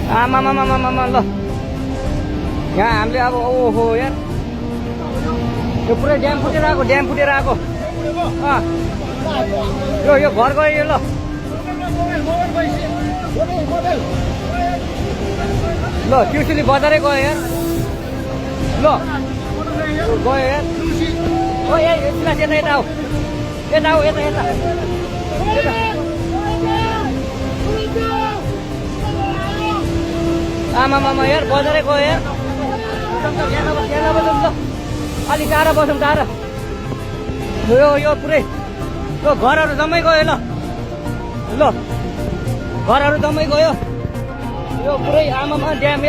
आमामामामामा ल यहाँ हामीले अब ओहो यार यो पुरै ड्याम फुटेर आएको यो घर गयो ल ल ट्युसुली बजारै गयो यार ल गयो यार ओ यता आमामामा यार बजारै गयो यार ल अलिक टाढा बसौँ टाढा यो पुरै यो घरहरू जम्मै गयो ल घरहरू जम्मै गयो यो पुरै आमामा ड्याम